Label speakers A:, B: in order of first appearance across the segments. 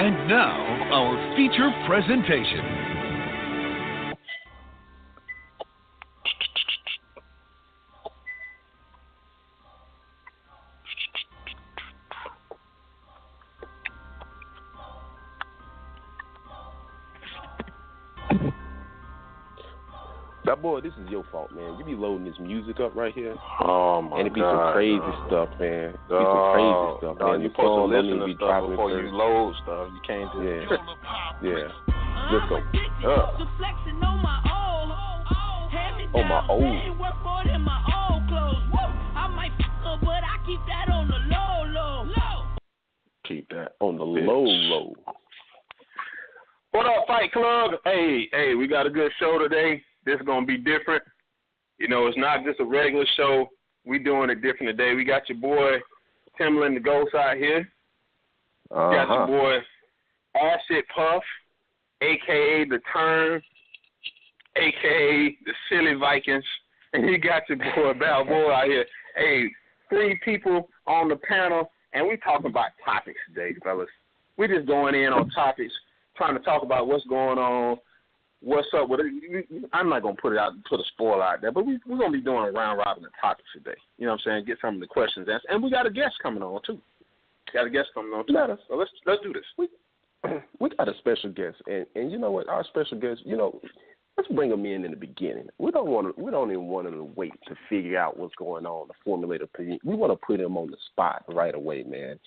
A: And now, our feature presentation.
B: That boy, this is your fault, man. You be loading this music up right here.
C: Oh, my God.
B: And it be some crazy stuff, man. It be some crazy stuff, man.
C: You're supposed to listen to stuff before you load stuff. You can't do that.
B: Yeah. Let's go. Oh, my old.
C: Keep that
B: on the low.
C: What up, Fight Club? Hey, we got a good show today. This is going to be different. You know, it's not just a regular show. We doing it different today. We got your boy, Timberland the Ghost out here. Got your boy, Acid Puff, a.k.a. the Turn, a.k.a. the Silly Vikings. And you got your boy, Balboa out here. Hey, 3 people on the panel, and we talking about topics today, fellas. We just going in on topics, trying to talk about what's going on, what's up with it. I'm not going to put a spoiler out there, but we're going to be doing a round robin of topics today. You know what I'm saying? Get some of the questions answered. And we got a guest coming on, too. So let's do this.
B: We got a special guest, and you know what? Our special guest, you know, let's bring them in the beginning. We don't even want them to wait to figure out what's going on, to formulate opinion. We want to put them on the spot right away, man.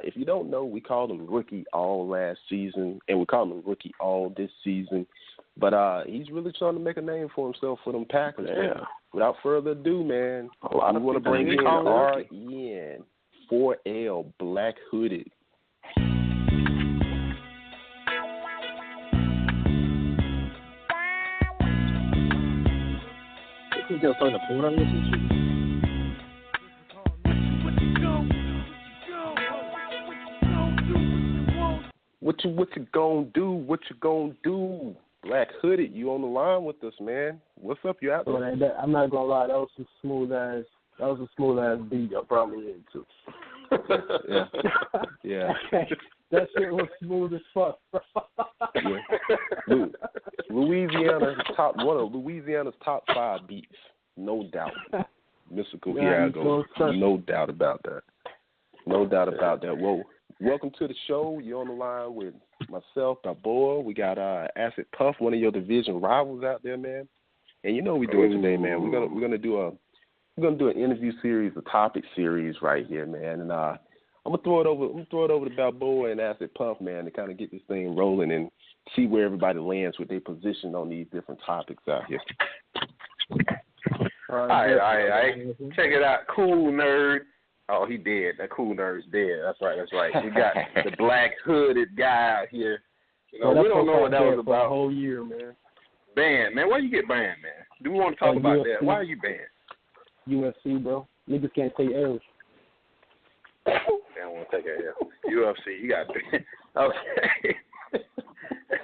B: If you don't know, we called him Rookie all last season, and we called him Rookie all this season. But he's really trying to make a name for himself for them Packers.
C: Yeah.
B: Without further ado, man, we want to bring in RN4L Black Hooded. What you gonna do? What you gonna do? Black Hooded, you on the line with us, man. What's up? You out there?
D: I'm not gonna lie, that was a smooth ass beat y'all brought me into.
B: Yeah.
D: That shit was smooth as fuck.
B: Yeah. One of Louisiana's top 5 beats, no doubt. Mystical Iago, no doubt about that. No doubt about that. Whoa. Welcome to the show. You're on the line with myself, Balboa. We got Acid Puff, one of your division rivals out there, man. And you know what we're doing today, man. We're gonna do an interview series, a topic series right here, man. And I'm gonna throw it over to Balboa and Acid Puff, man, to kind of get this thing rolling and see where everybody lands with their position on these different topics out here.
C: All right. Check it out. Cool Nerd. Oh, he dead. That Cool Nerd's dead. That's right. We got the Black Hooded guy out here. You know, we don't know what that was about.
D: For a whole year, man.
C: Banned, man. Why you get banned, man? Do we want to talk about that? Why are you banned?
D: UFC, bro. Niggas can't say L's.
C: They don't want to take a L. UFC, you got banned. Okay.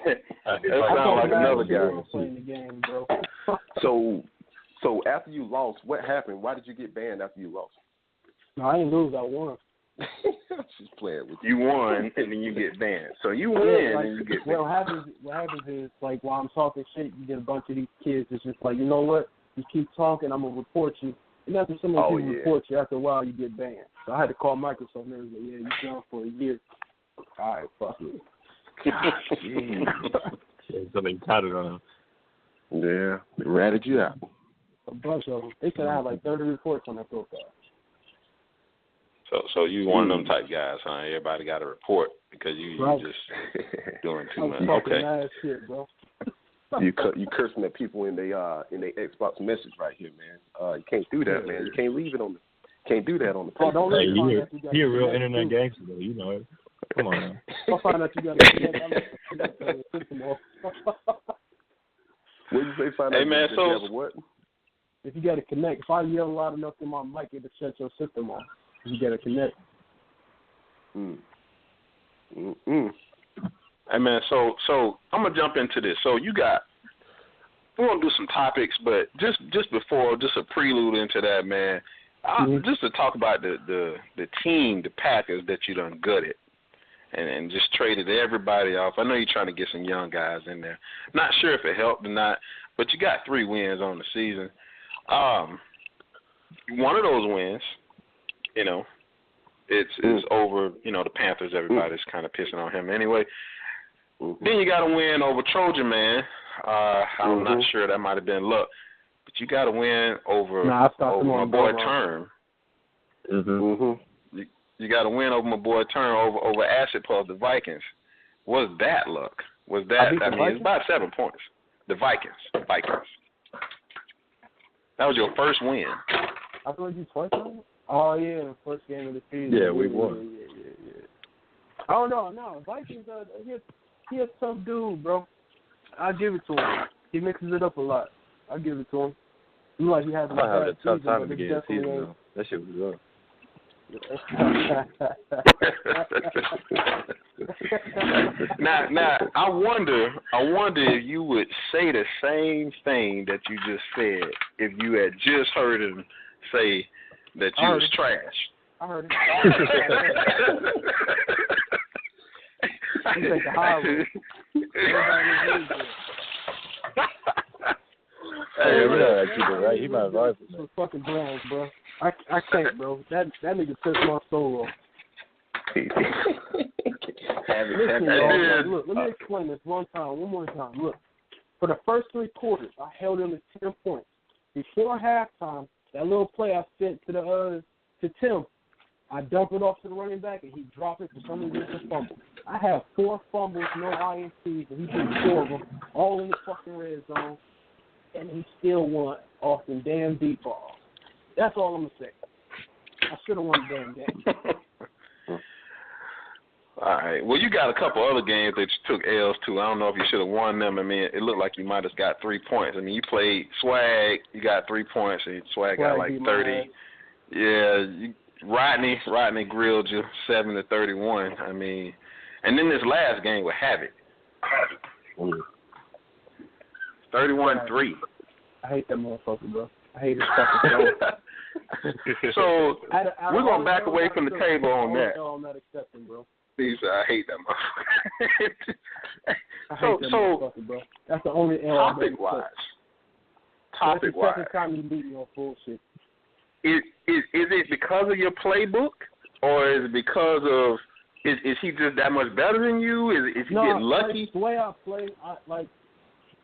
C: That sounds like another guy.
D: Playing the game, bro.
B: So after you lost, what happened? Why did you get banned after you lost?
D: No, I didn't lose. I won.
B: She's playing with you.
C: You won, and then you get banned. So you win, and you get banned.
D: What happens is, like, while I'm talking shit, you get a bunch of these kids that's just like, you know what? You keep talking, I'm going to report you. And after so many people report you, after a while, you get banned. So I had to call Microsoft and they was like, yeah, you're gone for a year. All right, fuck it.
E: Something tatted on him.
B: Yeah, they ratted you out.
D: A bunch of them. They said I had like 30 reports on that profile.
C: So you one of them type guys, huh? Everybody got a report because you just doing too much. Okay.
D: Ass shit, bro.
B: You cursing at people in they Xbox message right here, man. You can't do that, man. You can't leave it on the. Can't do that on the.
D: Oh, don't
E: you're a real internet gangster, though. You know it. Come on now.
D: I'll find out you got a system off.
B: What did you say? Find out
C: man, so
B: what?
D: If you got to connect, if I yell loud enough to my mic, it'll shut your system off. You got to connect.
C: Hey man, so I'm gonna jump into this. So we're gonna do some topics, but just before, just a prelude into that, man. Just to talk about the team, the Packers that you done gutted. and just traded everybody off. I know you're trying to get some young guys in there. Not sure if it helped or not, but you got 3 wins on the season. One of those wins, you know, it's over, you know, the Panthers. Everybody's kind of pissing on him anyway. Then you got a win over Trojan Man. I'm not sure, that might have been luck, but you got a win over my boy Turney. You got a win over my boy Turney over Acid Pub, the Vikings. Was that luck? Was that? I mean, it's about 7 points. The Vikings. That was your first win.
D: I thought you twice on it? Oh, yeah, the first game of the season.
E: Yeah, we won.
D: Yeah. Oh, no. Vikings, he a tough dude, bro. I'll give it to him. He mixes it up a lot. I'll give it to him. He like he has a bad
E: tough
D: season,
E: time
D: but
E: to get a season, though. That shit was rough.
C: Now, I wonder if you would say the same thing that you just said if you had just heard him say that you was trash.
D: I heard it. He take the high road.
E: Hey, we gotta keep it right. He might have lied for me.
D: Fucking Browns, bro. I can't, bro. That nigga pissed my soul off. Look, let me explain this one more time. Look, for the first 3 quarters, I held him to 10 points. Before halftime, that little play I sent to Tim, I dumped it off to the running back, and he dropped it for some reason. It's a fumble. I have 4 fumbles, no INTs, and he did 4 of them, all in the fucking red zone, and he still won off them damn deep balls. That's all I'm going to say. I should have won the damn game.
C: All right. Well, you got a couple other games that you took L's to. I don't know if you should have won them. I mean, it looked like you might have got 3 points. I mean, you played Swag. You got 3 points, and Swag got like 30. Yeah. Rodney grilled you 7-31. I mean, and then this last game with Havoc. 31-3.
D: I hate that motherfucker, bro. I hate his fucking show.
C: So we're gonna back away from the table on that.
D: I'm not accepting, bro.
C: Please, I hate that
D: motherfucker. Bro. That's the only L.
C: Topic-wise.
D: That's the second time you beat me on bullshit.
C: Is it because of your playbook, or is it because of is he just that much better than you? Is he getting lucky?
D: Like, the way I play,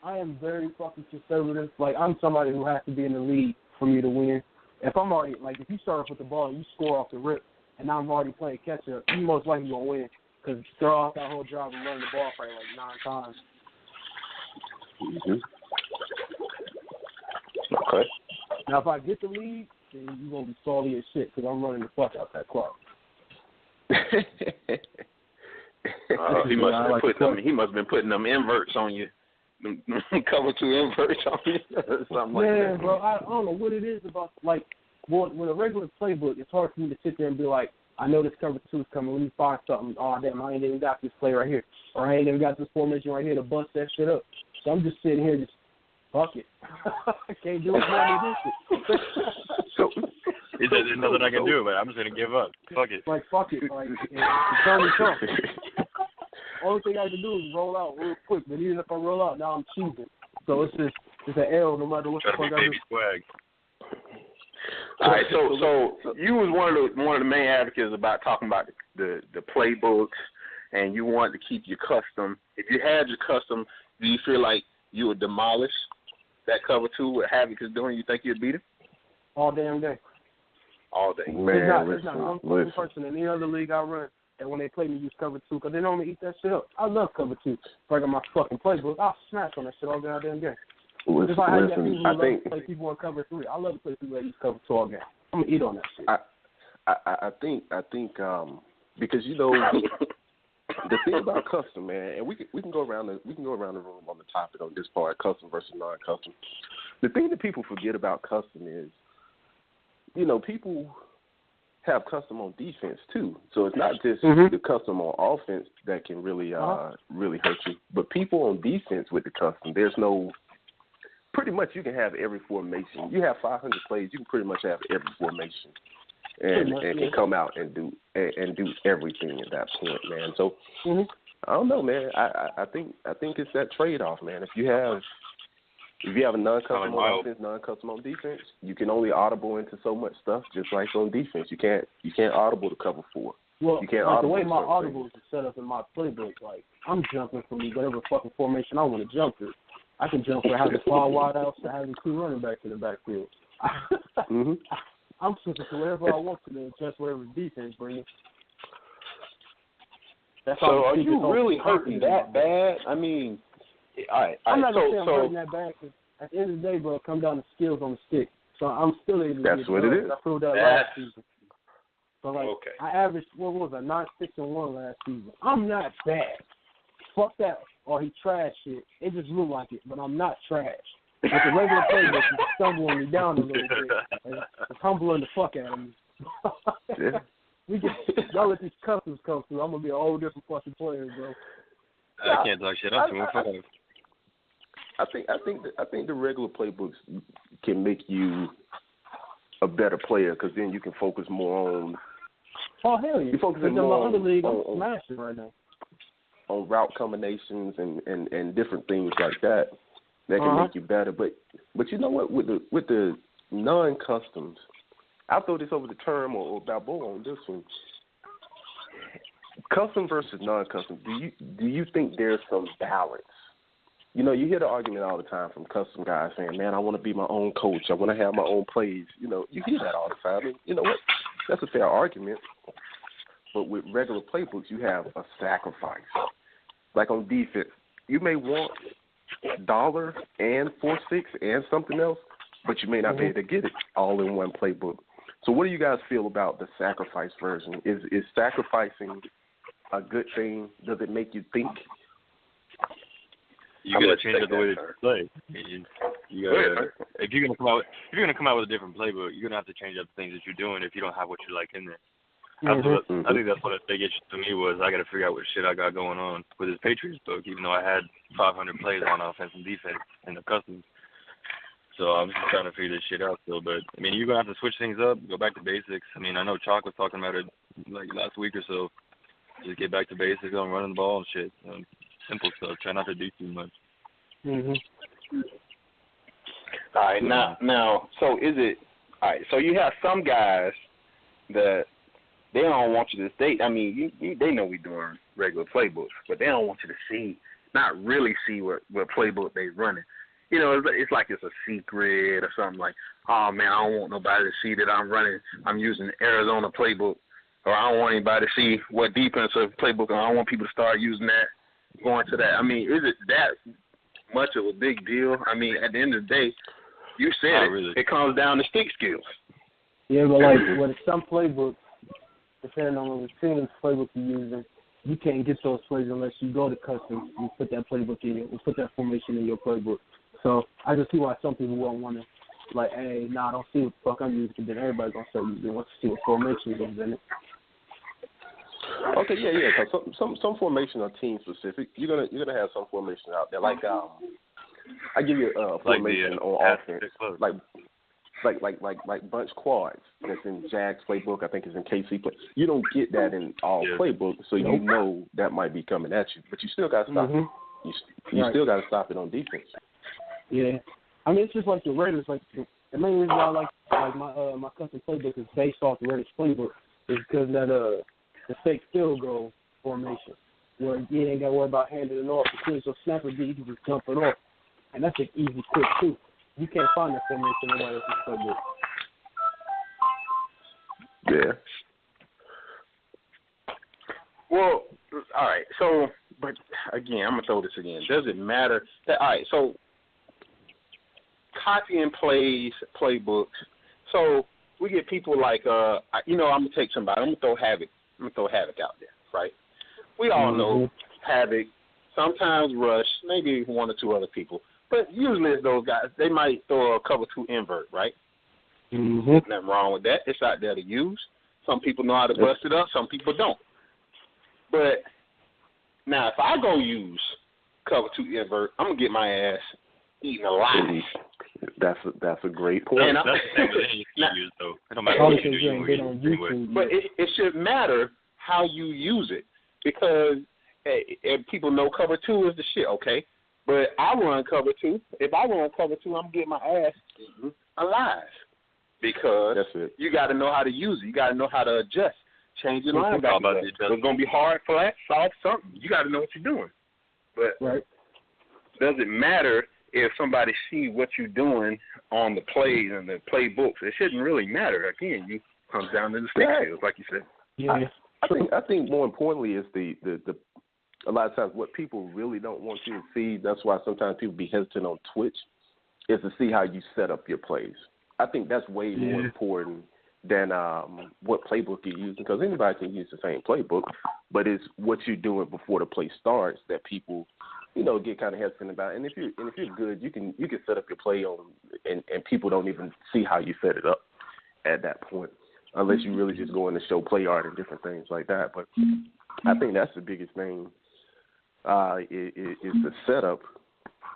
D: I am very fucking conservative. Like, I'm somebody who has to be in the lead for me to win. If I'm already, like, if you start off with the ball and you score off the rip, and I'm already playing catch-up, you most likely going to win. Because throw off that whole job and run the ball probably like 9 times.
C: Okay.
D: Now, if I get the lead, then you're going to be salty as shit because I'm running the fuck out that clock.
C: He must have been putting them inverts on you. Cover 2 inverts on you. Something like that.
D: Bro, I don't know what it is about, like, with a regular playbook, it's hard for me to sit there and be like, I know this cover 2 is coming. Let me find something. Oh, damn, I ain't even got this play right here. Or I ain't even got this formation right here to bust that shit up. So I'm just sitting here just, fuck it. I can't do it more than this shit.
E: So, there's nothing I can do, but I'm just going to give up. Fuck it.
D: Like, fuck it. Like, it's only Trump. Only thing I can do is roll out real quick. But even if I roll out, now I'm cheating. So it's an L no matter what the fuck I do.
E: Swag.
C: All right, so you was one of the main advocates about talking about the playbooks, and you wanted to keep your custom. If you had your custom, do you feel like you would demolish that cover 2 what Havoc is doing? You think you'd beat him?
D: All damn day.
C: All day.
B: Man,
D: there's not one person in any other league I run that when they play me use cover 2 because they normally eat that shit up. I love cover 2. If I got my fucking playbook, I'll smash on that shit all goddamn game.
B: Listen,
D: I think play people on cover 3. I love to play people that use cover 2 all game. I'm gonna eat on that shit.
B: I think because you know the thing about custom, man, and we can go around the room on the topic on this part, custom versus non-custom. The thing that people forget about custom is, you know, people have custom on defense too. So it's not just the custom on offense that can really really hurt you, but people on defense with the custom, there's no. Pretty much you can have every formation. You have 500 plays, you can pretty much have every formation. and come out and do everything at that point, man. So I don't know, man. I think it's that trade-off, man. If you have a non-custom on offense, non-custom on defense, you can only audible into so much stuff. Just like on defense, you can't audible to cover 4.
D: Well,
B: you can't
D: like the way my audibles are set up in my playbook, like I'm jumping from whatever fucking formation I want to jump to. I can jump for having 5 wideouts to having 2 running backs in the backfield. I'm switching to whatever I want to do, just whatever defense brings.
F: So are you really hurting that bad? I mean, all right.
D: I'm not going to say I'm hurting that bad, because at the end of the day, bro, it comes down to skills on the stick. So I'm still able to
B: That's what it is.
D: I proved that last season. So, like, I averaged, 9-6-1 last season. I'm not bad. Fuck that. Or he trash shit. It just looked like it, but I'm not trash. With the regular playbook, he's stumbling me down a little bit. It's humbling the fuck out of me. Y'all let these customs come through. I'm gonna be a whole different fucking player, bro.
E: I can't talk shit up to him.
B: I think the regular playbooks can make you a better player, because then you can focus more on.
D: Oh hell yeah!
B: You focusing more
D: on smashing right now.
B: On route combinations and different things like that can make you better. But you know what? With the non-customs, I'll throw this over the term or Balboa on this one. Custom versus non-custom. Do you think there's some balance? You know, you hear the argument all the time from custom guys saying, "Man, I want to be my own coach. I want to have my own plays." You know, you hear that all the time. And you know what? That's a fair argument. But with regular playbooks, you have a sacrifice. Like on defense, you may want $1 and 4-6 and something else, but you may not be able to get it all in one playbook. So what do you guys feel about the sacrifice version? Is sacrificing a good thing? Does it make you think?
E: You gotta change up the way that you play. You gotta, if you're gonna come out with a different playbook, you're gonna have to change up the things that you're doing if you don't have what you like in there. I think that's what a big issue to me was. I got to figure out what shit I got going on with this Patriots book, even though I had 500 plays on offense and defense in the customs. So I'm just trying to figure this shit out still. But, I mean, you're going to have to switch things up, go back to basics. I mean, I know Chalk was talking about it like last week or so. Just get back to basics on running the ball and shit. Simple stuff. Try not to do too much.
F: All right, now, so is it – all right, so you have some guys that – they don't want you to stay. I mean, they know we're doing regular playbooks, but they don't want you to see, not really see what playbook they're running. You know, it's like it's a secret or something like, oh, man, I don't want nobody to see that I'm using Arizona playbook, or I don't want anybody to see what defensive playbook, and I don't want people to start using that, going to that. I mean, is it that much of a big deal? I mean, at the end of the day, you said it comes down to stick skills.
D: Yeah, but like with some playbooks, depending on the team's playbook you're using, you can't get those plays unless you go to customs and put that playbook in it, or put that formation in your playbook. So I just see why some people won't want to, like, hey, I don't see what the fuck I'm using, because then everybody's going to start using it. Wants to see what formation is in it.
B: Okay, yeah. Cause some formation are team specific. You're gonna have some formation out there. Like I give you a formation on offense, like bunch quads. That's in Jags playbook. I think it's in KC play. You don't get that in all playbooks, so you know that might be coming at you. But you still got to stop it. You still got to stop it on defense. Yeah,
D: I mean, it's just like the Raiders. Like the main reason why I like my custom playbook is based off the Raiders playbook is because that the fake field goal formation, where you ain't got to worry about handing it off. As soon as your snapper beat, you can just jump it off, and that's an easy quick too. You can't find that formation in nobody else's playbook.
B: Yeah.
F: Well, all right. So, but again, I'm gonna throw this again. Does it matter? All right. So, copying playbooks. So we get people like, I'm gonna take somebody. I'm gonna throw Havoc. Out there, right? We all know Havoc. Sometimes Rush, maybe one or two other people, but usually it's those guys. They might throw a cover 2 invert, right? Nothing wrong with that. It's out there to use. Some people know how to bust it up. Some people don't. But now, if I go use cover 2 invert, I'm gonna get my ass eaten alive.
B: That's a great point.
E: And that's the same with any use, though. It don't matter what you do, you
F: but it should matter how you use it, because if people know cover 2 is the shit, okay? But I run cover 2. If I run cover 2, I'm getting my ass alive, because you got to know how to use it. You got to know how to adjust, change your line back. It's going to be hard, flat, soft, something. You got to know what you're doing. But does it matter if somebody see what you're doing on the plays and the playbooks? It shouldn't really matter. Again, you comes down to the stick skills, like you said.
D: Yeah.
B: I think more importantly is the a lot of times what people really don't want you to see. That's why sometimes people be hesitant on Twitch, is to see how you set up your plays. I think that's way more important than what playbook you're using, because anybody can use the same playbook, but it's what you're doing before the play starts that people, get kind of hesitant about. And if you're good, you can set up your play on, and people don't even see how you set it up at that point, unless you really just go in to show play art and different things like that. But I think that's the biggest thing, is the setup.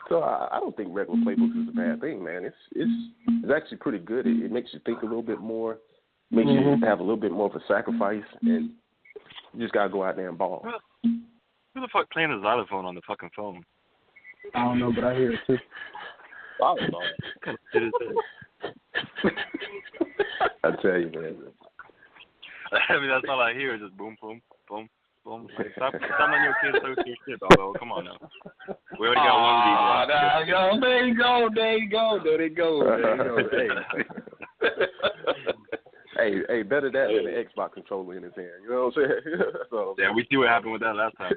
B: So I don't think regular playbooks is a bad thing, man. It's actually pretty good. It makes you think a little bit more, makes you have a little bit more of a sacrifice, and you just gotta go out there and ball.
E: Who the fuck playing a xylophone on the fucking phone?
D: I don't know, but I hear it too.
E: What kind of shit is this?
B: I tell you, man.
E: I mean, that's all I hear is just boom, boom, boom, boom. Like, stop on your kids' social shit, although. Come on now. We already got one of these.
F: There you go.
B: Hey, better that than the Xbox controller in his hand. You know what I'm saying? So,
E: yeah, we see what happened with that last time.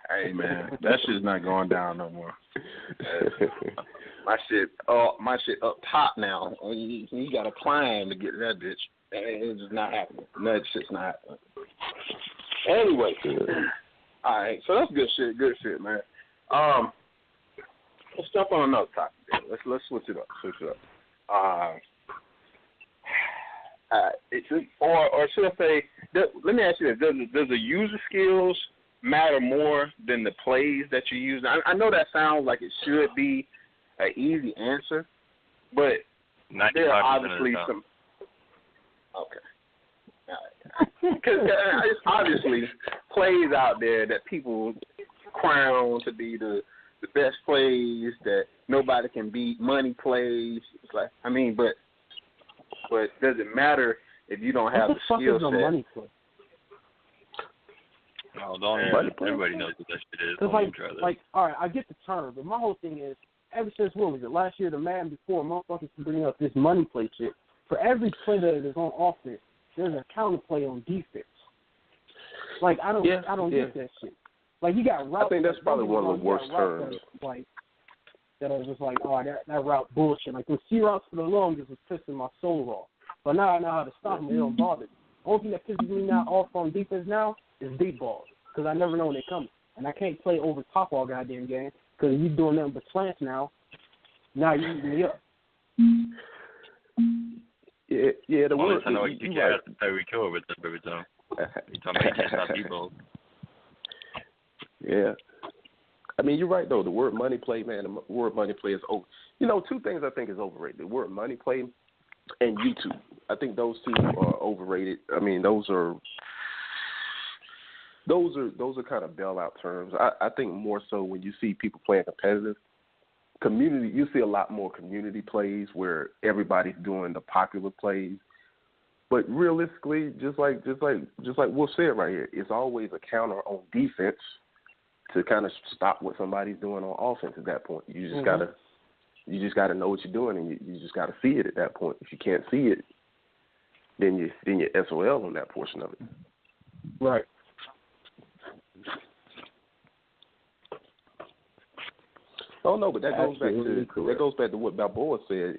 F: Hey, man, that shit's not going down no more. My shit up top now. You got to climb to get to that bitch. It's just not happening. That shit's not happening. Anyway, all right. So that's good shit, man. Let's jump on another topic. Let's switch it up. Or should I say? Let me ask you this: Does the user skills matter more than the plays that you use? I know that sounds like it should be an easy answer, but there are obviously some. Okay. Because there's obviously plays out there that people crown to be the best plays that nobody can beat, money plays. It's like, but does it matter if you don't have the skill set?
D: Money play?
E: No, everybody knows what that shit is.
D: Like, all right, I get the term, but my whole thing is, ever since, what was it, last year, the man before, motherfuckers bring up this money play shit. For every play that is on offense, there's a counterplay on defense. Like, I don't get that shit. Like, you got routes.
B: I think that's probably one of the worst terms.
D: That are just like, oh, that route bullshit. Like, the C routes for the longest was pissing my soul off. But now I know how to stop them. They don't bother me. The only thing that pisses me now off on defense now is deep balls, because I never know when they're coming. And I can't play over top all goddamn game, because you doing nothing but slants now. Now you're eating me up.
B: Yeah, the word.
E: I know you can't have to play Rico with them every time. You talking about you can't stop deep balls.
B: Yeah. I mean, you're right, though. The word money play, man, the word money play is over. Two things I think is overrated. The word money play and YouTube. I think those two are overrated. I mean, those are kind of bailout terms. I think more so when you see people playing competitive community, you see a lot more community plays where everybody's doing the popular plays. But realistically, just like Wolf said right here, it's always a counter on defense to kind of stop what somebody's doing on offense at that point. You just gotta know what you're doing, and you just gotta see it at that point. If you can't see it, then you're SOL on that portion of it.
D: Right.
B: Oh no, but that goes back to what Balboa said.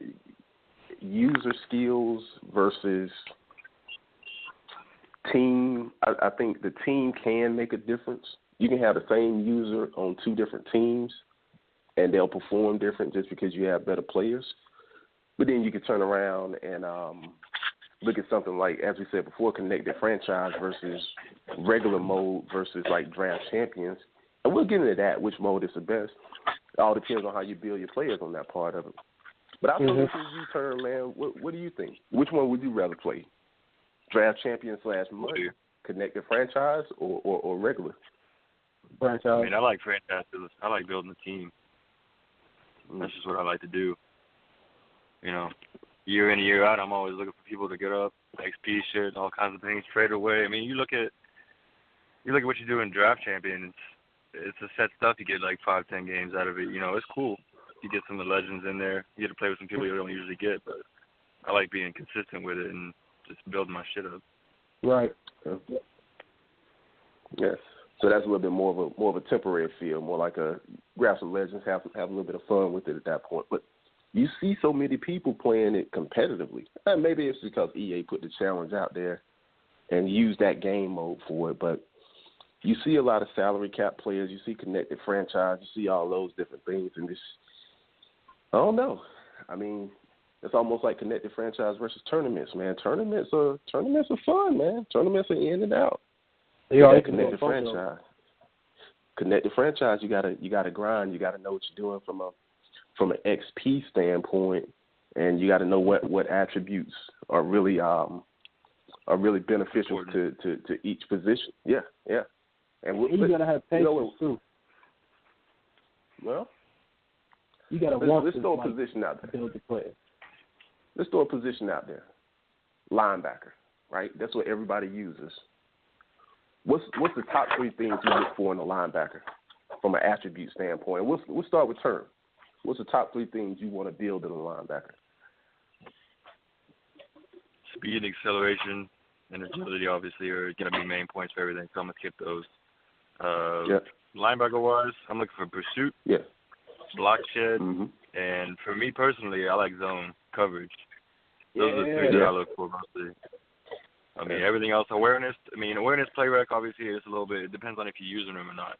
B: User skills versus team. I think the team can make a difference. You can have the same user on two different teams, and they'll perform different just because you have better players. But then you can turn around and look at something like, as we said before, connected franchise versus regular mode versus like draft champions. And we'll get into that, which mode is the best. It all depends on how you build your players on that part of it. But I'll throw this to you, Turn, man. What do you think? Which one would you rather play? Draft champion / mud, connected franchise, or regular?
D: Franchise.
E: I mean, I like franchises. I like building a team. That's just what I like to do. You know, year in, year out, I'm always looking for people to get up, XP shit, all kinds of things, trade away. I mean, you look at what you do in draft champion. It's a set stuff. You get like 5-10 games out of it. You know, it's cool. You get some of the legends in there. You get to play with some people you don't usually get. But I like being consistent with it and just building my shit up.
D: Right.
B: Yes. So that's a little bit more of a temporary feel, more like a grab some legends, have a little bit of fun with it at that point. But you see so many people playing it competitively. And maybe it's because EA put the challenge out there and used that game mode for it. But you see a lot of salary cap players. You see connected franchise. You see all those different things. And this, I don't know. I mean, it's almost like connected franchise versus tournaments, man. Tournaments are fun, man. Tournaments are in and out.
D: They are
B: connected franchise. Connected franchise, you gotta grind. You gotta know what you're doing from an XP standpoint, and you gotta know what attributes are really beneficial to each position. Yeah. And
D: you gotta have patience too.
B: Well,
D: you gotta
B: let's throw a position out there.
D: Build the player.
B: Let's throw a position out there. Linebacker, right? That's what everybody uses. What's the top 3 things you look for in a linebacker from an attribute standpoint? We'll start with Turn. What's the top 3 things you want to build in a linebacker?
E: Speed, acceleration, and agility obviously are going to be main points for everything, so I'm going to skip those. Linebacker-wise, I'm looking for pursuit, block shed, and for me personally, I like zone coverage. Those are the 3 that I look for mostly. I mean, everything else, awareness, play rec, obviously, it's a little bit, it depends on if you're using them or not.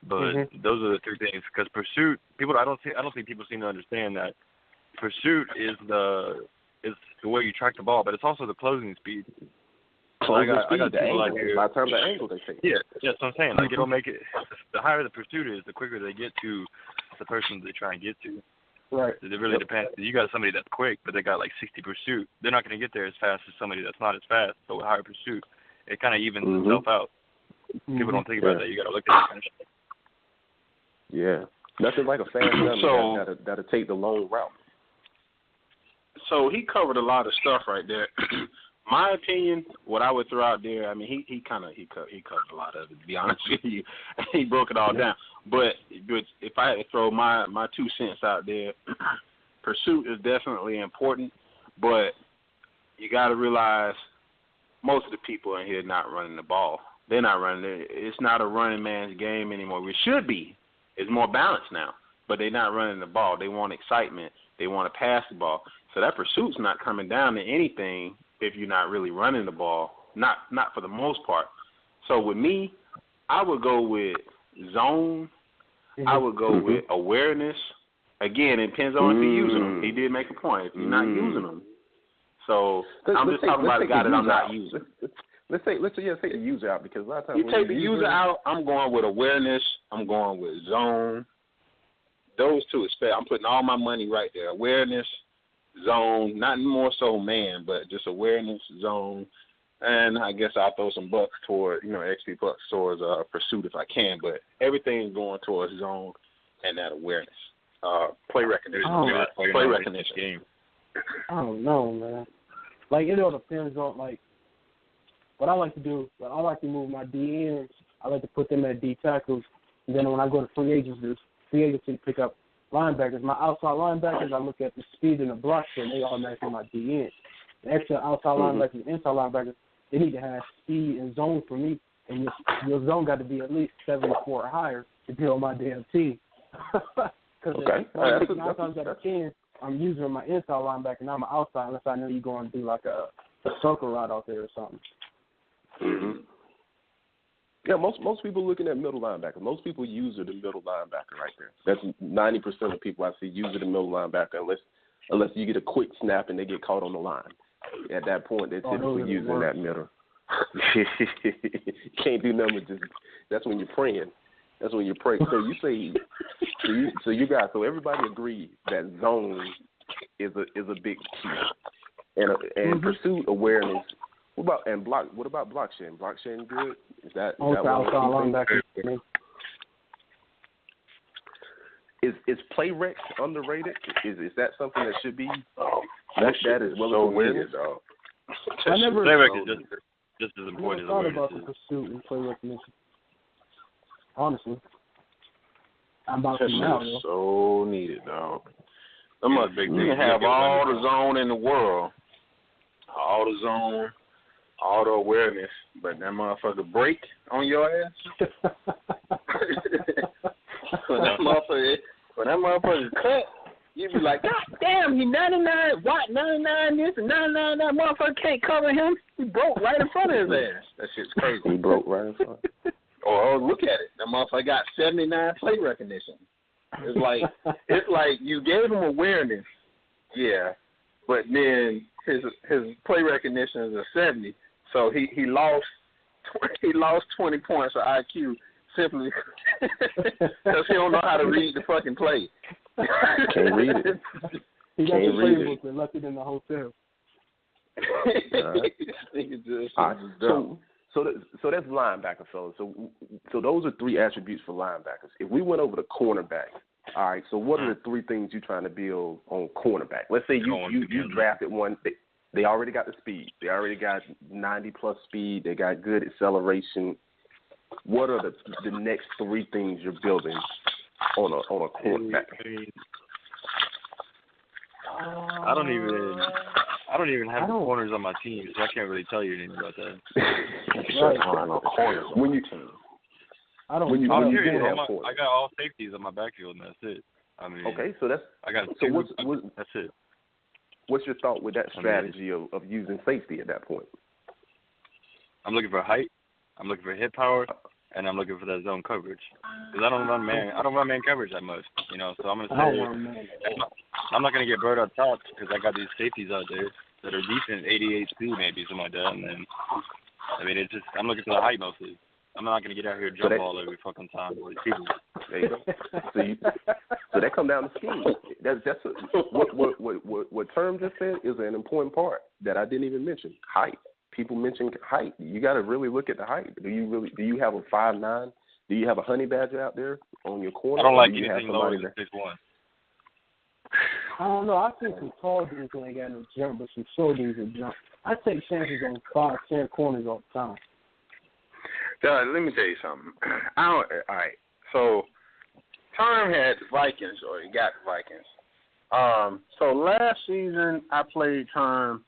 E: But those are the 3 things. Because pursuit, I don't think people seem to understand that pursuit is the way you track the ball, but it's also the closing speed. I got people out here.
B: By the time the angle they take.
E: Yeah, that's what I'm saying. Like, it'll make it, the higher the pursuit is, the quicker they get to the person they try and get to.
D: Right.
E: It really depends. You got somebody that's quick, but they got like 60 pursuit. They're not going to get there as fast as somebody that's not as fast. So with higher pursuit, it kind of evens itself out. People don't think about that. You got to look at that kind of shit.
B: Yeah. Nothing like a fast gunner that'll take the long route.
F: So he covered a lot of stuff right there. My opinion, what I would throw out there, I mean, he covered a lot of it, to be honest with you. He broke it all down. But if I had to throw my 2 cents out there, pursuit is definitely important, but you got to realize most of the people in here are not running the ball. They're not running it. It's not a running man's game anymore. It should be. It's more balanced now, but they're not running the ball. They want excitement. They want to pass the ball. So that pursuit's not coming down to anything if you're not really running the ball, not for the most part. So with me, I would go with zone. I would go with awareness. Again, it depends on if you're using them. He did make a point. If you're not using them. So I'm just talking about a guy that I'm not using.
B: Let's take the user out, because a lot of times
F: you take the user out, I'm going with awareness. I'm going with zone. Those 2 is fair. I'm putting all my money right there. Awareness, zone, not more so man, but just awareness, zone, and I guess I'll throw some bucks toward, XP bucks towards pursuit if I can, but everything's going towards zone and that awareness. Play recognition. Play recognition. Game.
D: I don't know, man. Like, it all depends on, like, what I like to do. I like to move my DNs. I like to put them at D tackles. And then when I go to free agency to pick up linebackers, my outside linebackers, I look at the speed and the block, and they automatically my DN. The extra outside linebackers and inside linebackers, they need to have speed and zone for me. And your zone got to be at least 74 or higher to build my damn team. Because nine times out of 10, I'm using my inside linebacker, not my outside, unless I know you're going to do like a circle route out there or something.
B: Yeah, most people looking at middle linebacker. Most people use the middle linebacker right there. That's 90% of people I see use the middle linebacker, unless you get a quick snap and they get caught on the line. At that point, they're typically using that middle. You can't do nothing with just. That's when you're praying. That's when you're praying. So you say, so everybody agrees that zone is a big key, and pursuit awareness. What about block shedding? Block shedding good? Is that
D: outside linebacker?
B: Is play rec underrated? Is that something that should be
F: that
B: as well as awareness?
D: I never
E: play rec is just as important as
D: thought
E: awareness.
D: about the pursuit and play recognition. Honestly, I'm about to now.
F: So needed, dog.
E: I'm a big.
F: You can have all the zone in the world, all the zone, all the awareness, but that motherfucker break on your ass. When that motherfucker cut, you be like, God damn, he 99, what, 99 this and 99 that, motherfucker can't cover him. He broke right in front of his ass. That shit's crazy.
B: He broke right in front.
F: Or look at it. That motherfucker got 79 play recognition. It's like you gave him awareness, yeah, but then his play recognition is a 70. So he lost 20 points of IQ simply because he don't know how to read the fucking play.
B: Can't read it.
D: He got the playbook and left it in the hotel.
B: So that's linebacker, fellas. So those are three attributes for linebackers. If we went over to cornerback, all right. So what are the three things you're trying to build on cornerback? Let's say you drafted one. They already got the speed. They already got 90+ speed. They got good acceleration. What are the next three things you're building on a cornerback?
E: I don't even have the corners on my team, so I can't really tell you anything about that.
D: I
E: got all safeties on my backfield, and that's it. I mean,
B: okay, so that's
E: it.
B: What's your thought with that strategy of using safety at that point?
E: I'm looking for height. I'm looking for hit power, and I'm looking for that zone coverage. Because I don't run man coverage that much, you know. So I'm gonna say I'm not gonna get burned up top because I got these safeties out there that are decent, 88 speed maybe, something like that. And then, I mean, I'm looking for the height mostly. I'm not gonna get out here and jump all every fucking time with these people.
B: There you go. So that come down to scheme. What Term just said is an important part that I didn't even mention. Height. People mention height. You got to really look at the height. Do you have a 5'9"? Do you have a honey badger out there on your corner?
E: I don't like anything lower than 6'1".
D: I don't know. I think some tall dudes ain't got no jump, but some short dudes will jump. I take chances on 5'10" corners all the time.
F: Let me tell you something. All right. So Term had the Vikings, or he got the Vikings. So last season I played Term.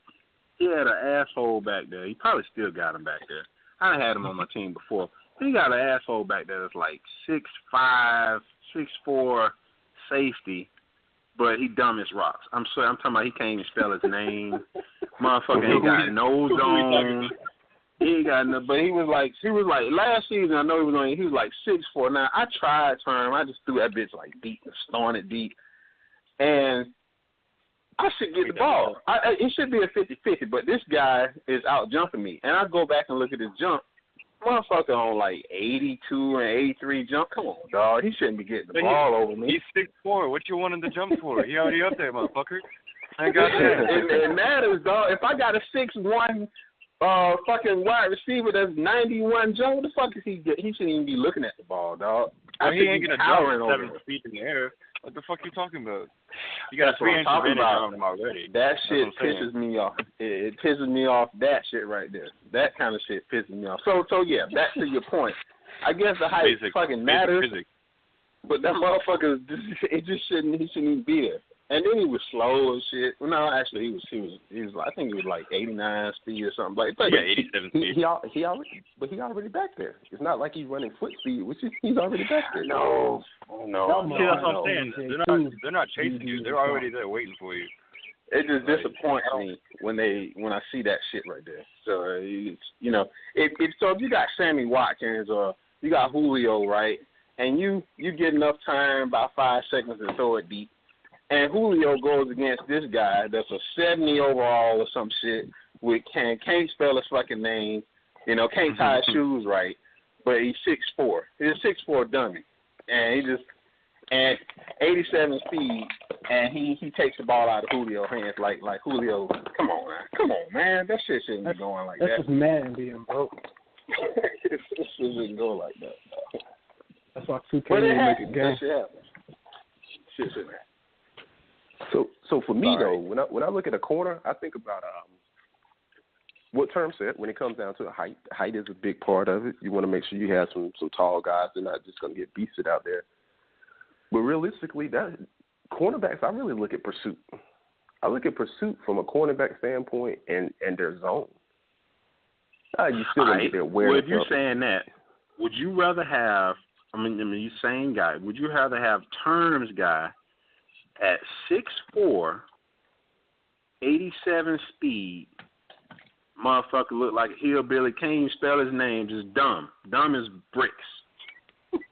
F: He had an asshole back there. He probably still got him back there. I had him on my team before. He got an asshole back there that's like 6'5", 6'4", safety, but he dumb as rocks. I'm talking about he can't even spell his name. Motherfucker ain't got no zone. He ain't got no. But he was like last season. I know he was like 6'4". Now I tried Term. I just threw that bitch like deep and throwing it deep, and I should get the ball. It should be a 50-50, but this guy is out jumping me. And I go back and look at his jump. Motherfucker on like 82 and 83 jump. Come on, dog. He shouldn't be getting the ball over me.
E: He's 6'4". What you wanting to jump for? He already up there, motherfucker. I got that.
F: It matters, dog. If I got a 6'1" fucking wide receiver that's 91 jump, what the fuck is he get? He shouldn't even be looking at the ball, dog.
E: Well, he ain't gonna jump 7 feet in the air. What the fuck you talking about? You got a 3-inch advantage on him already.
F: That shit pisses me off. It pisses me off. That shit right there. That kind of shit pisses me off. So yeah. Back to your point. I guess the height fucking matters. But that motherfucker, he shouldn't even be there. And then he was slow and shit. No, actually, he was. I think he was like 89 speed or something. But
E: yeah, 87 speed.
B: He already back there. It's not like he's running foot speed, he's already back there.
F: No.
E: See, that's what I'm saying. They're not chasing you. They're already there waiting for you.
F: It just disappoints me when I see that shit right there. So it's, so if you got Sammy Watkins or you got Julio, right, and you get enough time, about 5 seconds, to throw it deep. And Julio goes against this guy that's a 70 overall or some shit with can't spell his fucking name, can't tie his shoes right, but he's 6'4". He's a 6'4" dummy, and and 87 speed, and he takes the ball out of Julio's hands like Julio. Come on, man. That shit shouldn't be going like that.
D: That's just man being broke.
F: It shouldn't go like that. No.
D: That's why 2K didn't make a game.
F: That shit happens. Shit shouldn't happen.
B: So for me though, when I look at a corner, I think about what Term said when it comes down to the height. Height is a big part of it. You want to make sure you have some tall guys. They're not just going to get beasted out there. But realistically, that cornerbacks, I really look at pursuit. I look at pursuit from a cornerback standpoint and their zone. You still going to get their awareness.
G: Well, if you're saying that, would you rather have? I mean, you same guy. Would you rather have Term's guy at 6'4", 87 speed? Motherfucker look like a hillbilly. Can't even spell his name. Just dumb. Dumb as bricks.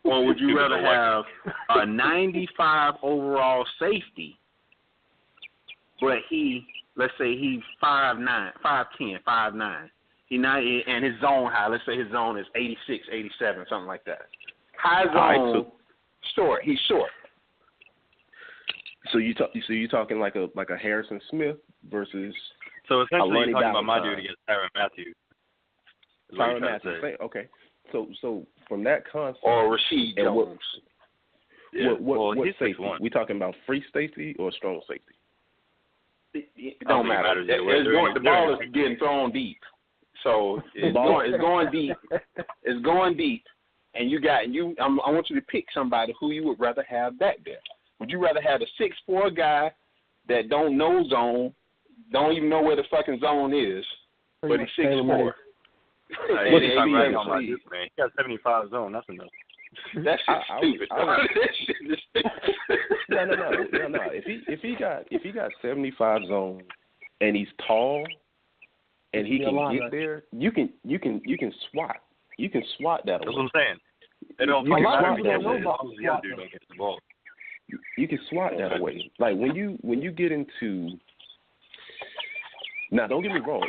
G: Or would you rather have a 95 overall safety, but let's say he's 5'9", 5'10", 5'9". And his zone high, let's say his zone is 86, 87, something like that. High zone, short. He's short.
B: So you're talking like a Harrison Smith versus.
E: So essentially, you're talking about my
B: Valentine.
E: dude against Tyrann Mathieu.
B: Tyrann Mathieu. Okay. So from that concept,
F: Or Rasheed Jones.
B: What
E: he's
B: safety?
E: 6'1".
B: We talking about free safety or strong safety?
F: It don't matter. The ball is getting thrown deep, so it's going deep. It's going deep, and I want you to pick somebody who you would rather have back there. Would you rather have a 6'4" guy that don't know zone, don't even know where the fucking zone is, but he's 6'4"?
E: He got 75 zone. That's enough.
F: That's stupid.
B: No. If he got 75 zone and he's tall and he can get there, you can swat. You can swat that away.
E: That's what I'm saying. It don't fucking matter if the other dude don't get the ball.
B: You can swat that away. Like when you get into. Now, don't get me wrong.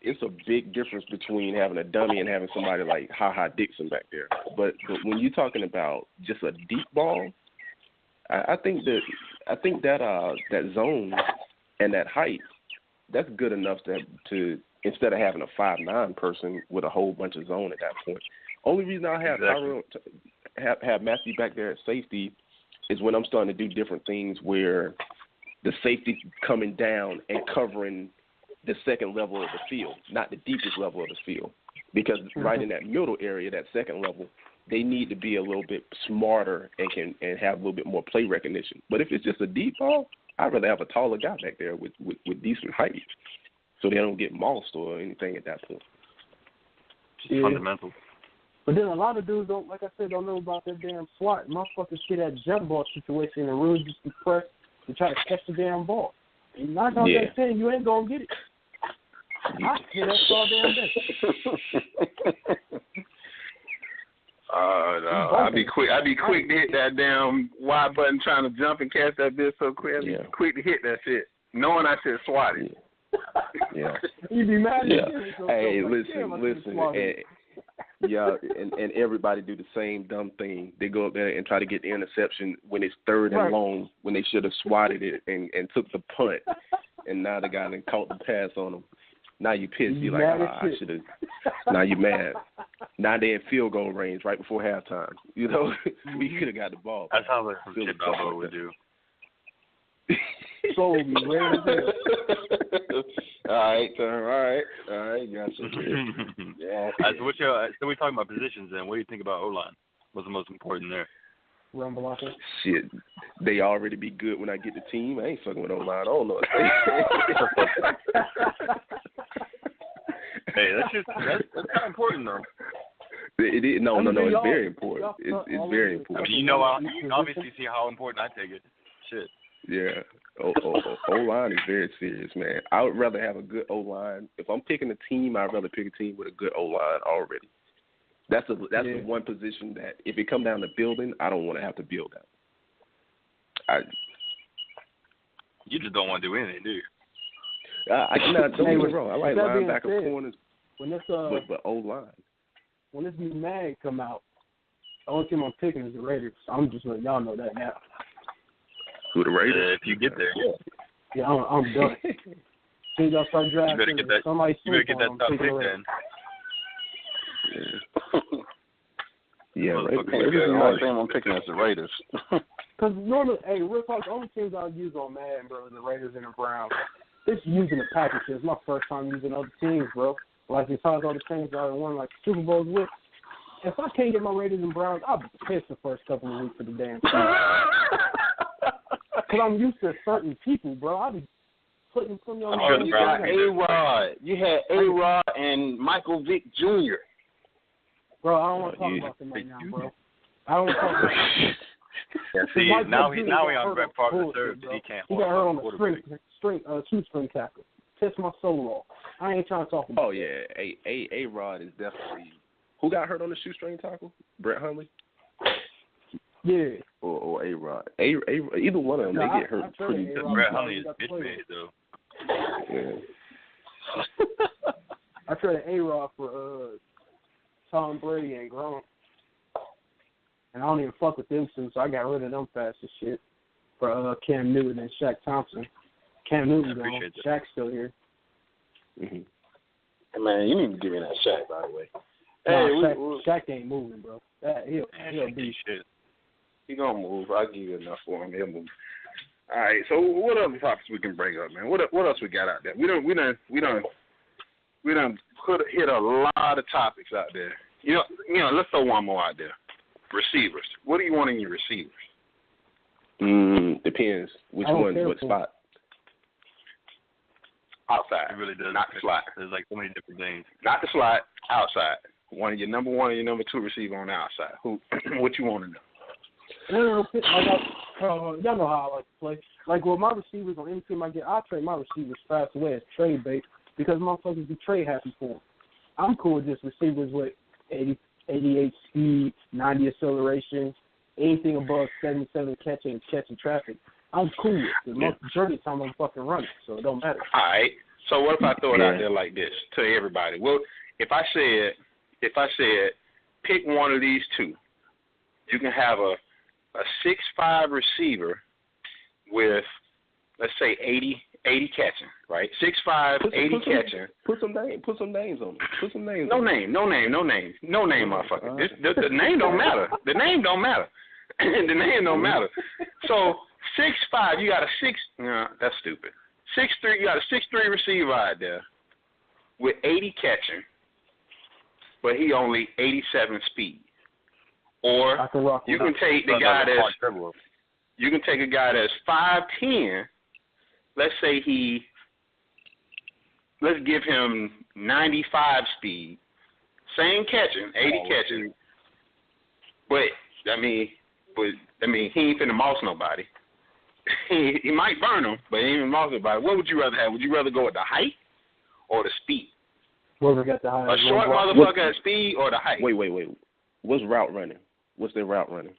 B: It's a big difference between having a dummy and having somebody like Ha Dixon back there. But when you're talking about just a deep ball, I think that zone and that height, that's good enough to instead of having a 5'9" person with a whole bunch of zone at that point. Only reason I have Matthew back there at safety is when I'm starting to do different things where the safety coming down and covering the second level of the field, not the deepest level of the field. Because right in that middle area, that second level, they need to be a little bit smarter and have a little bit more play recognition. But if it's just a deep ball, I'd rather have a taller guy back there with decent height so they don't get mossed or anything at that point.
E: Just fundamental.
D: But then a lot of dudes don't, like I said, don't know about that damn swat. Motherfuckers see that jump ball situation and really just be pressed to try to catch the damn ball. And 9 times out of 10, you ain't gonna get it. I hear that all damn day.
F: No. I'd be quick to hit that damn Y button trying to jump and catch that bitch so quick. I'd be quick to hit that shit, knowing I should swat it.
B: Yeah.
D: You'd be mad.
B: Yeah. Hey, listen. And everybody do the same dumb thing. They go up there and try to get the interception when it's third and long, when they should have swatted it and took the punt. And now the guy done caught the pass on them. Now you pissed. You're like, I should have. Now you mad. Now they in field goal range right before halftime. You know, we could have got the ball.
E: That sounds like some shit Balboa would do.
D: So we ready to
F: All right, gotcha.
E: Yeah. So we talking about positions then. What do you think about O-line? What's the most important there?
D: run blocker?
B: Shit, they already be good when I get the team. I ain't fucking with O-line. I don't know.
E: Hey, that's not important though.
B: It is, no, it's very important. It's very important.
E: I mean, you can obviously see how important I take it. Shit.
B: Yeah. O-line is very serious, man. I would rather have a good O-line. If I'm picking a team, I'd rather pick a team with a good O-line already. That's the one position that if it come down to building, I don't want to have to build that.
E: You just don't want to do anything, do you?
B: Don't get me wrong. I like linebacker corners, but O-line.
D: When this new mag come out, The only team I'm picking is the Raiders. I'm just letting y'all know that now.
B: Who, the Raiders?
E: Yeah, if you get there, yeah.
D: Yeah, I'm done. See y'all start drafting.
E: You better get that.
D: Somebody
E: You better get that top pick
D: then.
B: Yeah,
G: Raiders. The only thing I'm picking is the Raiders.
D: Because normally, hey, real talk, the only teams I use on Madden, bro, is the Raiders and the Browns. This using the Packers. It's my first time using other teams, bro. Like, besides all the teams I won, like, Super Bowls with. If I can't get my Raiders and Browns, I'll be pissed the first couple of weeks of the damn season. Because I'm used to certain people, bro. I'll be putting some young
G: you got A-Rod. You had A-Rod and Michael Vick Jr.
D: Bro, I don't want to talk about them right now, bro. I don't want to talk about them.
E: Yeah, see, now he on Brett Favre's third, but he can't hold
D: He got hurt on
E: the
D: the shoestring tackle. Pissed my soul off. I ain't trying to talk about
B: it. Oh, yeah. A-Rod is definitely... Who got hurt on the shoestring tackle? Brett Hundley?
E: Yeah.
B: Or A-Rod. Either one of them, they get hurt pretty good.
E: Brett Hundley is bitch made, though.
B: Yeah.
D: I traded A-Rod for Tom Brady and Gronk. And I don't even fuck with them soon, so I got rid of them fast as shit for Cam Newton and Shaq Thompson. Cam Newton gone. Shaq's still here.
G: Mm-hmm. Man, you need to give me that Shaq, by the way.
D: Nah, Shaq ain't moving, bro. He'll be
E: shit.
G: He gonna move. I'll give you enough for him. He'll move.
C: All right. So what other topics we can bring up, man? What else we got out there? We done hit a lot of topics out there. You know. Let's throw one more out there. Receivers. What do you want in your receivers?
B: Depends. Which one? What spot?
C: Outside.
E: It really does.
C: Not the slot.
E: There's like so many different things.
C: Not the slot. Outside. One of your number one and your number two receiver on the outside. Who? What you want to know?
D: Y'all know how I like to play. Like with my receivers on any team I get, I trade my receivers fast away as trade bait because motherfuckers be trade happy for them. I'm cool with just receivers with 88 speed, 90 acceleration, anything above 77 catching traffic. I'm cool with it. Most majority of the time I'm fucking running, so it don't matter.
C: All right. So what if I throw it out there like this to everybody? Well, if I said pick one of these two, you can have a 6'5" receiver with, let's say, 80 catching, right? 6'5", 80 catching.
B: Put some names on it. Put some names.
C: No name, motherfucker. The name don't matter. The name don't matter. The name don't matter. So 6'5", you got a 6. No, that's stupid. 6'3", you got a 6'3" receiver out there with 80 catching, but he only 87 speed. Or you can take the guy that's a guy that's 5'10". Let's say let's give him 95 speed, same catching, 80 catching, but I mean he ain't finna moss nobody. He might burn him, but he ain't finna moss nobody. What would you rather have? Would you rather go with the height or the speed?
D: Whoever got the height.
C: A short motherfucker at speed or the height?
B: Wait. What's route running? What's their route running?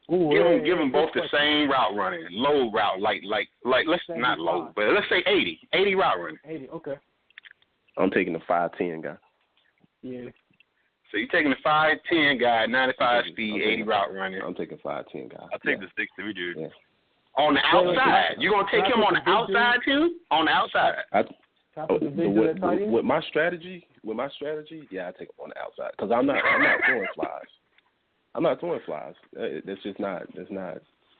D: Ooh,
C: give them both the same route running, low route, like let's not low, but let's say 80 route running.
D: 80, okay.
B: I'm taking the 5'10" guy.
D: Yeah.
C: So you're taking the 5'10" guy, 95 speed, 80 route running.
B: I'm taking 5'10" guy.
E: I'll take the 6'3" dude.
B: Yeah.
C: On the outside, you gonna take him on the outside too? On the outside.
B: With my strategy, yeah, I take him on the outside because I'm not throwing flies. I'm not throwing flies. That's not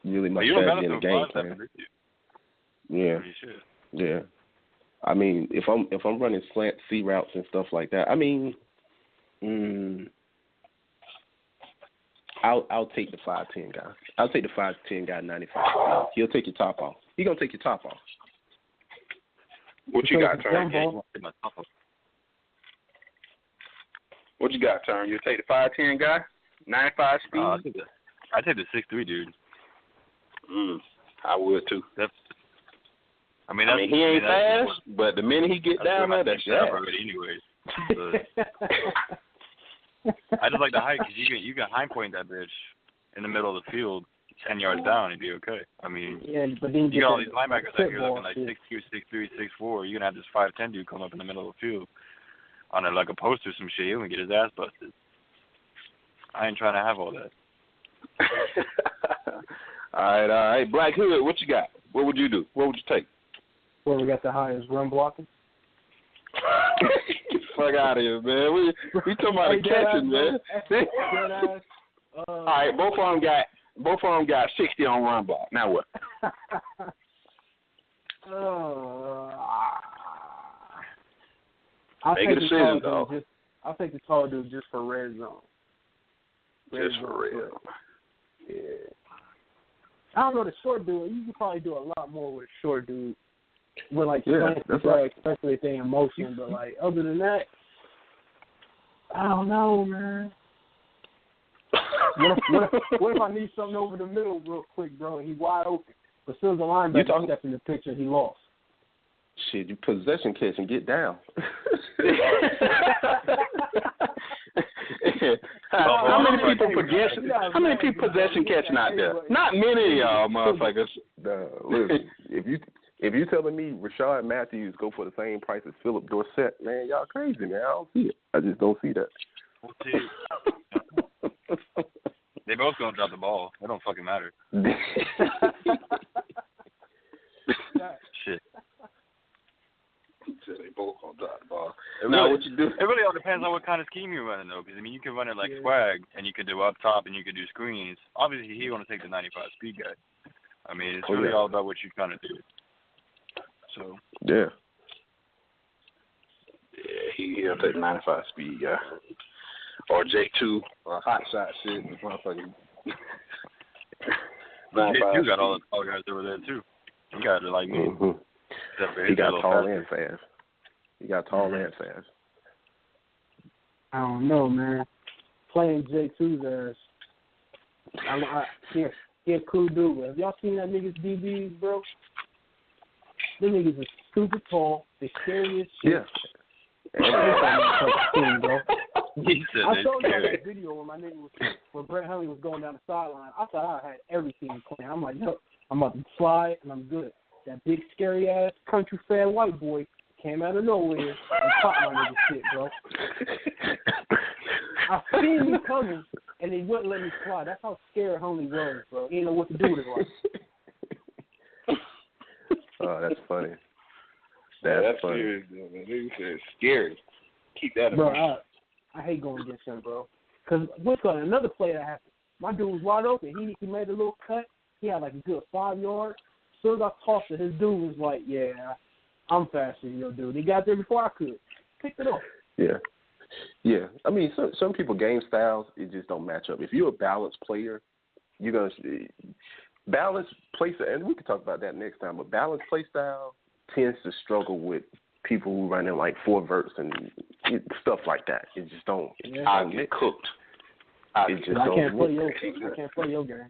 B: really my strategy in the game plan. Yeah. I mean, if I'm running slant C routes and stuff like that, I mean, I'll take the 5'10" guy. I'll take the 5'10" guy 95. He'll take your top off. He's gonna take your top off.
C: What you got, Turn? What you got, Turn? You take the 5'10" guy? 95 speed?
E: I take the 6'3", dude.
C: I would too.
E: I mean,
C: he ain't fast, but the minute he get down there, that's that.
E: Already, anyways. I just like the height because you can high point that bitch in the middle of the field, 10 yards down, and be okay. I mean,
D: but then
E: you got all these linebackers out here looking like 6'2", 6'3", 6'4". You're gonna have this 5'10" dude come up in the middle of the field on like a post or some shit. He'll get his ass busted. I ain't trying to have all that.
F: All right. Black Hood, what you got? What would you do? What would you take?
D: Well, we got the highest run blocking.
F: Fuck out of here, man. We talking about the catching, man. All right, both of them got 60 on run block. Now what? Make a decision, though.
D: I'll take the tall dude just for red zone.
F: Just for real.
D: Yeah. I don't know, the short dude, you could probably do a lot more with a short dude. With, like,
B: that's right.
D: especially if they in motion. But, like, other than that, I don't know, man. What if I need something over the middle real quick, bro, and he's wide open? But as soon as the linebacker steps in the picture, he lost.
B: Shit, you possession catch and get down.
F: How many people possession catching out there? Not many of y'all motherfuckers.
B: Listen, if you telling me Rashard Matthews go for the same price as Philip Dorsett, man, y'all crazy, man. I don't see it. I just don't see that.
E: We'll see. They both gonna drop the ball. It don't fucking matter. Shit.
F: They both gonna drop the ball.
E: What you do? It really all depends on what kind of scheme you're running, though. Because I mean, you can run it like swag, and you can do up top, and you can do screens. Obviously, he want to take the 95 speed guy. I mean, it's really all about what you kind of do. So.
B: Yeah.
F: Yeah, he'll take the 95 speed guy. Or J2 or hot shot shit. Motherfucking.
E: You got all the tall guys over there too. You got it like me.
B: Mm-hmm. He got tall and fast.
D: I don't know, man. Playing J2's ass. He a cool dude. Have y'all seen that nigga's DBs, bro? Them niggas are super tall. They're scary as shit.
B: Yeah.
D: Bro.
E: I
D: showed you that video when Brett Hundley was going down the sideline. I thought I had everything planned. I'm like, no, I'm about to slide and I'm good. That big scary ass country fan white boy came out of nowhere and caught my nigga shit, bro. I seen him coming and he wouldn't let me slide. That's how scared Hundley was, bro. He didn't know what to do with his life.
B: Oh, that's funny.
F: That's
B: funny.
F: Serious, man. It's scary. Keep that in mind.
D: Bro, I hate going against him, bro. Because another play that happened. My dude was wide open. He made a little cut. He had like a good 5 yards. As soon as I tossed it, his dude was like, yeah, I'm faster than your dude. He got there before I could. Picked it up.
B: Yeah. Yeah. I mean, some people game styles, it just don't match up. If you're a balanced player, you're going to – balanced play – and we can talk about that next time, but balanced play style tends to struggle with people who run in like 4 verts and stuff like that. It just don't.
F: I get cooked.
D: I can't play your game.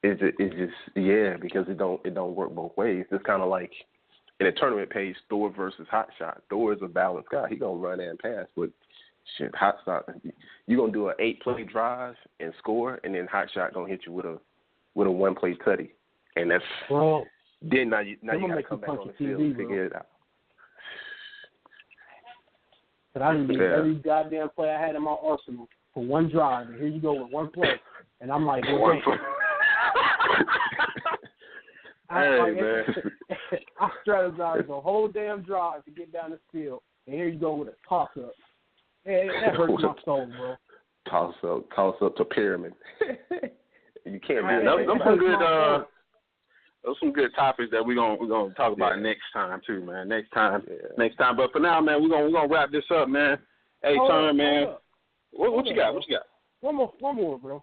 B: It's just because it don't work both ways. It's kind of like in a tournament page, Thor versus Hot Shot. Thor is a balanced guy. He gonna run and pass, but shit, Hot Shot, you gonna do an 8-play drive and score, and then Hot Shot gonna hit you with a 1-play tutty, and that's then now you gotta come back on the field and figure it out.
D: But I didn't get every goddamn play I had in my arsenal for one drive, and here you go with 1 play, and I'm like, well,
B: man.
D: I strategized the whole damn drive to get down the field, and here you go with a toss-up. Man, that hurts my soul, bro.
B: Toss up to Pyramid. You can't be.
F: Those some good topics that we're gonna talk about next time too, man. Next time. But for now, man, we're gonna wrap this up, man. Hey, Turn, man. What you got? What you got?
D: One more, bro.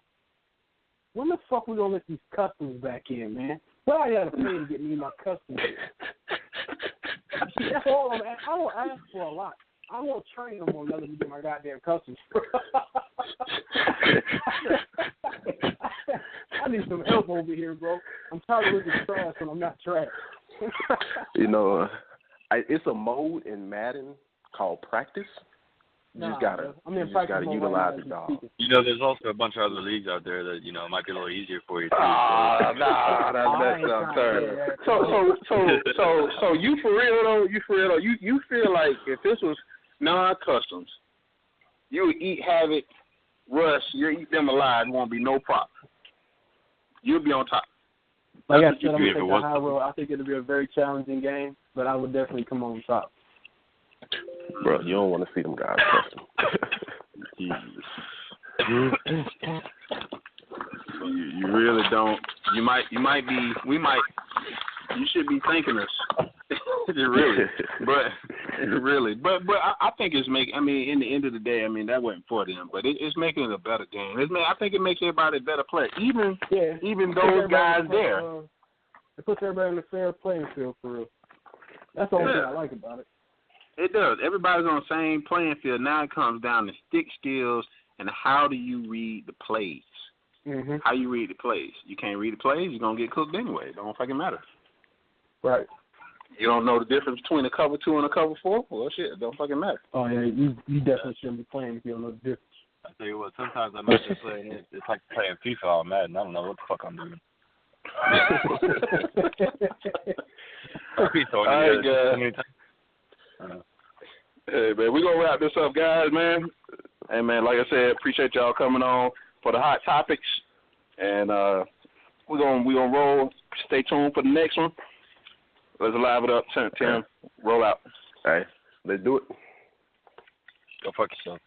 D: When the fuck we gonna let these customers back in, man? What I gotta pay to get me my customers? That's all I'm asking. I don't ask for a lot. I won't train them on nothing to get my goddamn customers. I need some help over here, bro. I'm tired of looking trash when I'm not trash.
B: It's a mode in Madden called practice. You just gotta utilize it, dog.
E: There's also a bunch of other leagues out there that might be a little easier for you too.
F: That's So you for real though? You feel like if this was non-customs, you would eat Havoc, Rush, you eat them alive, it won't be no problem.
G: You'll be on top.
D: Like I said, I'm going to take the high road. I think it'll be a very challenging game, but I would definitely come on top.
B: Bro, you don't want to see them guys
G: You really don't. You should be thanking us. But I think it's making. I mean, in the end of the day, I mean that wasn't for them, but it's making it a better game. I think it makes everybody a better player, even those guys there.
D: It puts everybody in the fair playing field for real. That's the only thing I like about it.
G: It does. Everybody's on the same playing field. Now it comes down to stick skills and how do you read the plays.
D: Mm-hmm.
G: How you read the plays. You can't read the plays, you're gonna get cooked anyway. It don't fucking matter.
D: Right.
G: You don't know the difference between a cover 2 and a cover 4? Well, shit, it don't fucking matter.
D: Oh, yeah, you definitely shouldn't be playing if you don't know the difference.
E: I tell you what, sometimes I'm not just playing it. It's like playing FIFA or Madden. I don't know what the fuck I'm doing.
G: All right, guys. Hey, man, we're going to wrap this up, guys, man. Hey, man, like I said, appreciate y'all coming on for the hot topics. And we're gonna roll. Stay tuned for the next one. Let's live it up. Tim, roll out.
B: All right, let's do it.
E: Go fuck yourself.